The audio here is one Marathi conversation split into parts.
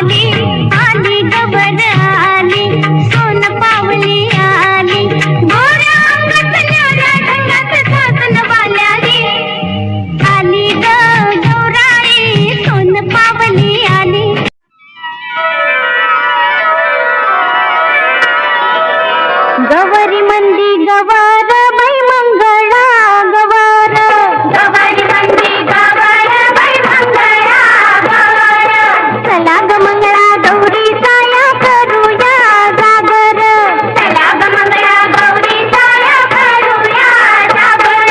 आली आली गवर आली सोन पावली आली गोऱ्या अंगात न्याऱ्या ढंगात सासन वाल्या रे आली ग गौराई सोन पावली आली गवरी मंदी गवार बाई मंगळा गवार गवरी मंदी गवार बाई मंगळा गवार चला ग मंगळा गौरी साया करूया जागर चला ग मंगळा गौरी साया करूया जागर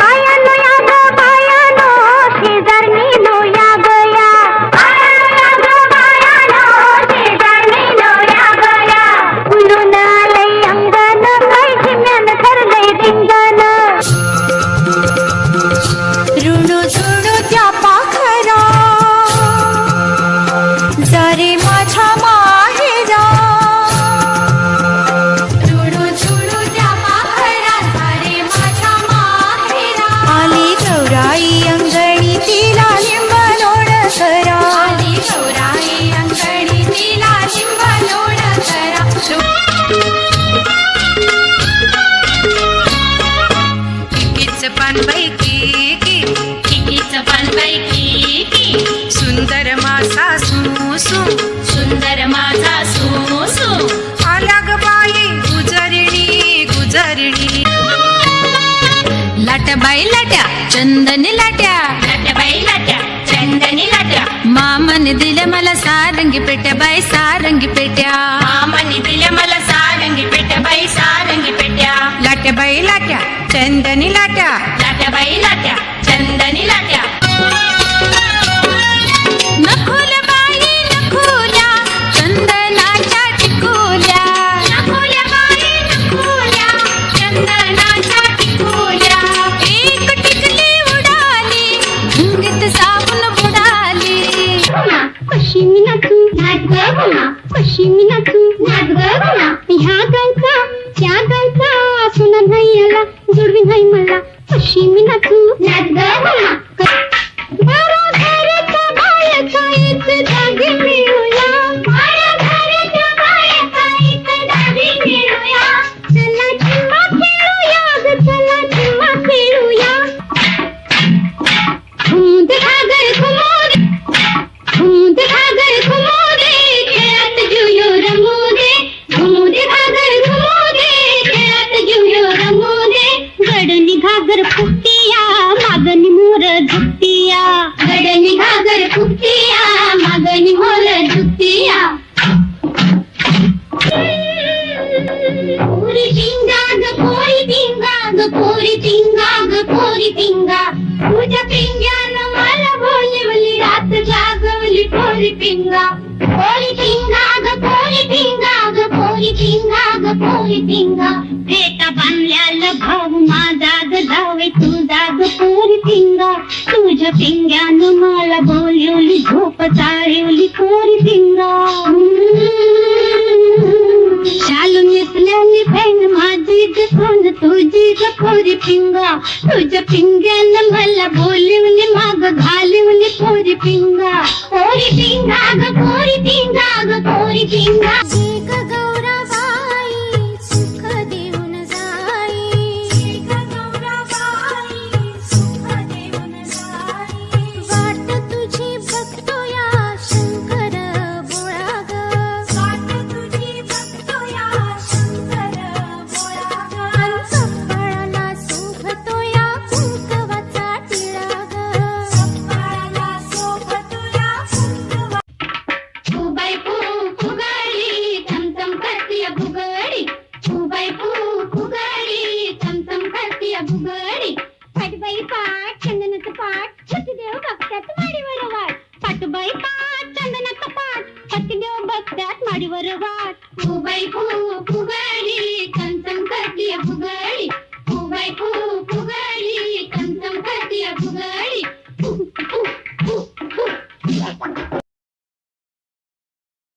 पायानो या ग पायानो शेजारनी नो या गया पायानो या ग पायानो शेजारनी नो या गया फुलून आलंय अंगण काय झिम्यान ठरलंय रिंगण ऋणू झुणू त्या पाखरा जरे माझ्या माहेरा ऋणू झुणू त्या पाखरा जरे माझ्या माहेरा आली गौराई अंगणी तिला लिंब लोण करा आली गौराई अंगणी तिला लिंब लोण करा किकीच पान बाई की सुंदर माझा सुसू सुंदर माझा सुसू आल्या ग बाई गुजरणी गुजरणी लाट्याबाई लाट्या चंदनी लाट्या लाट्याबाई लाट्या चंदनी लाट्या मामाने दिल्या मला सारंगी पेट्या बाई सारंगी पेट्या मामाने दिल्या मला सारंगी पेट्या बाई सारंगी पेट्या लाट्या बाई लाट्या चंदनी लाट्या लाट्याबाई लाट्या चंदनी लाट्या नखुल बाई नखुल्या चंदनाच्या टिकुल्या नखुल्या बाई नखुल्या चंदनाच्या टिकुल्या एक टिकली उडाली धुंदीत साबून बुडाली कशी मी नाचू नाच ग गुणा कशी मी नाचू नाच ग गुणा ह्या गायचा त्या गायचा सुना नाही आला जुडवी नाही मला कशी मी नाचू नाच ग गुणा बारा घराच्या बायाचा एक जागी मिळूया बारा घराच्या बायाचा एक जागी मिळूया चला चिम्मा खेळूया ग चला चिम्मा खेळूया घुमूद घागर घुमूद घुमूद घागर घुमूदे खेळात जुयो रंगूदे घुमूद घागर घुमूदे खेळात जुयो रंगूदे गडनी घागर फुकतिया मागणी मोर झुकतिया गडनी घागर फुकतिया मागणी मोर झुकतिया पोरी पिंगा ग पोरी पिंगा ग पोरी पिंगा ग पोरी पिंगा तुझ्या पिंग्यानं मला बोलवली रात जागवली पोरी पिंगा ग पोरी पिंगा ग पोरी पिंगा ग पोरी पिंगा पेटा बांधल्याला भाऊ माझा ग जावे तुझा ग पोरी पिंगा तुझ्या पिंग्यानं मला बोलवली झोप चाळवली पोरी पिंगा शालू नेसल्याने बहीण माझी ग सोन तुझी ग पोरी पिंगा तुझ्या पिंग्यानं मला बोलवली माग घालवली पोरी पिंगा ग पोरी पिंगा ग पोरी पिंगा जी ग गौरी